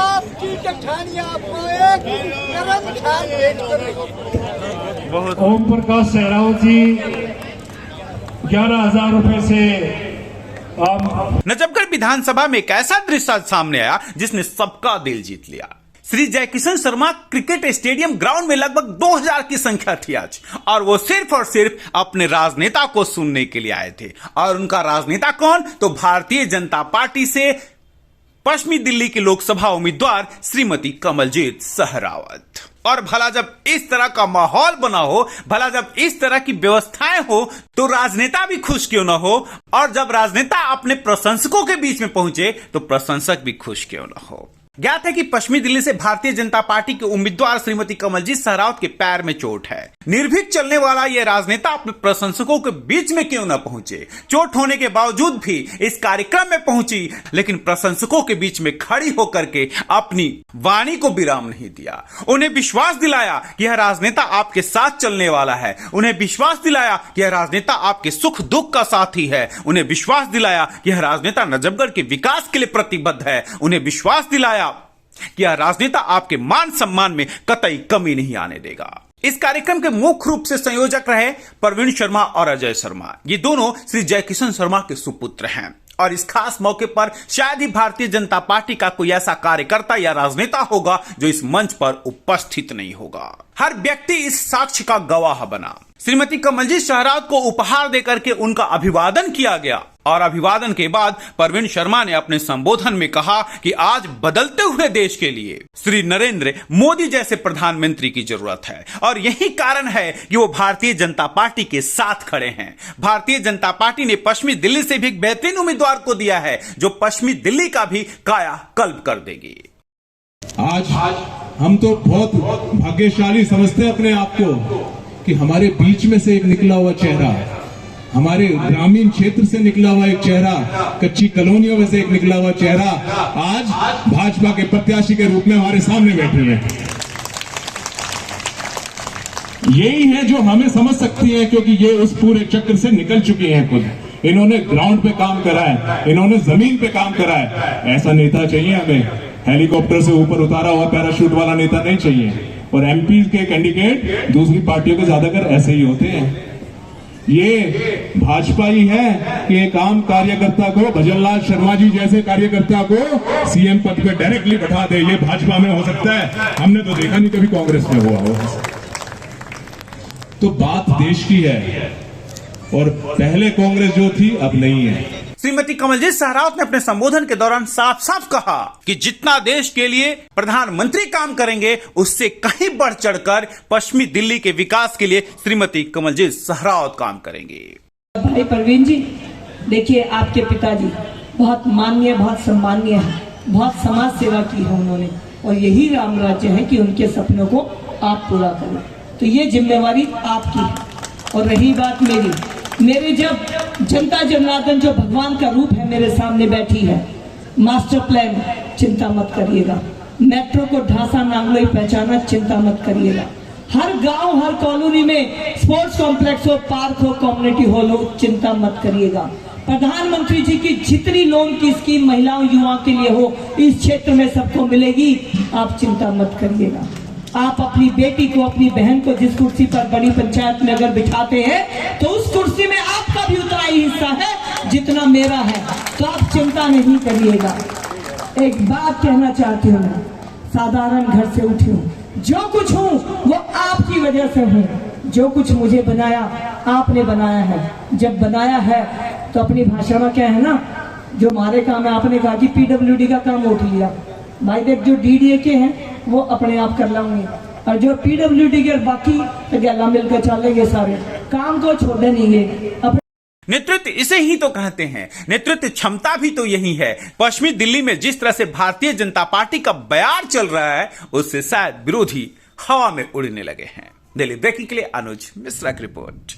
आपकी कठानियां आपको एक नरम ख्याल पेश कर रही है। ओम प्रकाश सहरावत जी 11,000 रुपए से आप। नजफगढ़ विधानसभा में एक ऐसा दृश्य सामने आया जिसने सबका दिल जीत लिया। Shri Jaikishan Sharma cricket stadium ground में लगभग 2,000 की संख्या थी आज, और वो सिर्फ और सिर्फ अपने राजनेता को सुनने के लिए आए थे। और उनका राजनेता कौन? तो भारतीय जनता पार्टी से पश्चिमी दिल्ली की लोकसभा उम्मीदवार श्रीमती कमलजीत सहरावत। और भला जब इस तरह का माहौल बना हो, भला जब इस तरह की व्यवस्थाएं हो, तो राजनेता भी खुश क्यों ना हो। और जब राजनेता अपने प्रशंसकों के बीच में पहुंचे तो प्रशंसक भी खुश क्यों ना हो। ज्ञात है कि पश्चिमी दिल्ली से भारतीय जनता पार्टी के उम्मीदवार श्रीमती कमलजीत सहरावत के पैर में चोट है। निर्भीक चलने वाला यह राजनेता अपने प्रशंसकों के बीच में क्यों न पहुंचे। चोट होने के बावजूद भी इस कार्यक्रम में पहुंची, लेकिन प्रशंसकों के बीच में खड़ी होकर के अपनी वाणी को विराम नहीं दिया। उन्हें विश्वास दिलाया कि यह राजनेता आपके साथ चलने वाला है। उन्हें विश्वास दिलाया कि यह राजनेता आपके सुख दुख का साथी है। उन्हें विश्वास दिलाया कि यह राजनेता नजफगढ़ के विकास के लिए प्रतिबद्ध है। उन्हें विश्वास दिलाया कि यह राजनेता आपके मान सम्मान में कतई कमी नहीं आने देगा। इस कार्यक्रम के मुख्य रूप से संयोजक रहे प्रवीण शर्मा और अजय शर्मा। ये दोनों श्री जयकिशन शर्मा के सुपुत्र हैं। और इस खास मौके पर शायद ही भारतीय जनता पार्टी का कोई ऐसा कार्यकर्ता या राजनेता होगा जो इस मंच पर उपस्थित नहीं होगा। हर व्यक्ति इस साक्ष्य का गवाह बना। श्रीमती कमलजीत सहरावत को उपहार देकर के उनका अभिवादन किया गया। और अभिवादन के बाद प्रवीण शर्मा ने अपने संबोधन में कहा कि आज बदलते हुए देश के लिए श्री नरेंद्र मोदी जैसे प्रधानमंत्री की जरूरत है। और यही कारण है कि वो भारतीय जनता पार्टी के साथ खड़े हैं। भारतीय जनता पार्टी ने पश्चिमी दिल्ली से भी एक बेहतरीन उम्मीदवार को दिया है जो पश्चिमी दिल्ली का भी काया कल्प कर देगी। आज हम तो बहुत भाग्यशाली समझते हैं अपने आप को कि हमारे बीच में से एक निकला हुआ चेहरा, हमारे ग्रामीण क्षेत्र से निकला हुआ एक चेहरा, कच्ची कॉलोनियों में से एक निकला हुआ चेहरा आज भाजपा के प्रत्याशी के रूप में हमारे सामने बैठे हुए हैं। यही है जो हमें समझ सकती है, क्योंकि ये उस पूरे चक्र से निकल चुके हैं। खुद इन्होंने ग्राउंड पे काम करा है, इन्होंने जमीन पे काम करा है। ऐसा नेता चाहिए हमें। हेलीकॉप्टर से ऊपर उतारा हुआ पैराशूट वाला नेता नहीं चाहिए। और एमपी के कैंडिडेट दूसरी पार्टियों के ज्यादातर ऐसे ही होते हैं। ये भाजपा ही है कि एक आम कार्यकर्ता को, भजनलाल शर्मा जी जैसे कार्यकर्ता को सीएम पद पे डायरेक्टली बैठा दे। ये भाजपा में हो सकता है, हमने तो देखा नहीं कभी कांग्रेस में हुआ हो। तो बात देश की है, और पहले कांग्रेस जो थी अब नहीं है। श्रीमती कमलजीत सहरावत ने अपने संबोधन के दौरान साफ साफ कहा कि जितना देश के लिए प्रधानमंत्री काम करेंगे उससे कहीं बढ़ चढ़कर पश्चिमी दिल्ली के विकास के लिए श्रीमती कमलजीत सहरावत काम करेंगे। भाई प्रवीण जी, देखिए आपके पिताजी बहुत माननीय, बहुत सम्मानीय है, बहुत समाज सेवा की है उन्होंने, और यही राम राज्य है कि उनके सपनों को आप पूरा करें। तो ये जिम्मेवारी आपकी है। और रही बात मेरे जब जनता जनार्दन जो भगवान का रूप है मेरे सामने बैठी है, मास्टर प्लान चिंता मत करिएगा, मेट्रो को ढांसा नांगलोई पहचाना चिंता मत करिएगा, हर गांव हर कॉलोनी में स्पोर्ट्स कॉम्प्लेक्स हो, पार्क हो, कम्युनिटी हॉल हो, चिंता मत करिएगा। प्रधानमंत्री जी की जितनी लोन की स्कीम महिलाओं युवाओं के लिए हो इस क्षेत्र में सबको मिलेगी, आप चिंता मत करिएगा। आप अपनी बेटी को, अपनी बहन को जिस कुर्सी पर बड़ी पंचायत में अगर बिठाते हैं तो उस कुर्सी में आपका भी उतना ही हिस्सा है जितना मेरा है, तो आप चिंता नहीं करिएगा। एक बात कहना चाहती हूँ, मैं साधारण घर से उठी हूँ, जो कुछ हूँ वो आपकी वजह से हूँ। जो कुछ मुझे बनाया आपने बनाया है। जब बनाया है तो अपनी भाषा में क्या है ना, जो हमारे काम है, आपने कहा कि पीडब्ल्यूडी का काम उठ लिया। भाई देख, जो डीडीए के हैं वो अपने आप कर लाऊंगे, और जो पीडब्ल्यूडी के बाकी तो गला मिलकर चलेंगे, सारे काम को छोड़ देंगे। नेतृत्व इसे ही तो कहते हैं। नेतृत्व क्षमता भी तो यही है। पश्चिमी दिल्ली में जिस तरह से भारतीय जनता पार्टी का बयार चल रहा है उससे शायद विरोधी हवा में उड़ने लगे हैं। दिल्ली ब्रेकिंग के लिए अनुज मिश्रा की रिपोर्ट।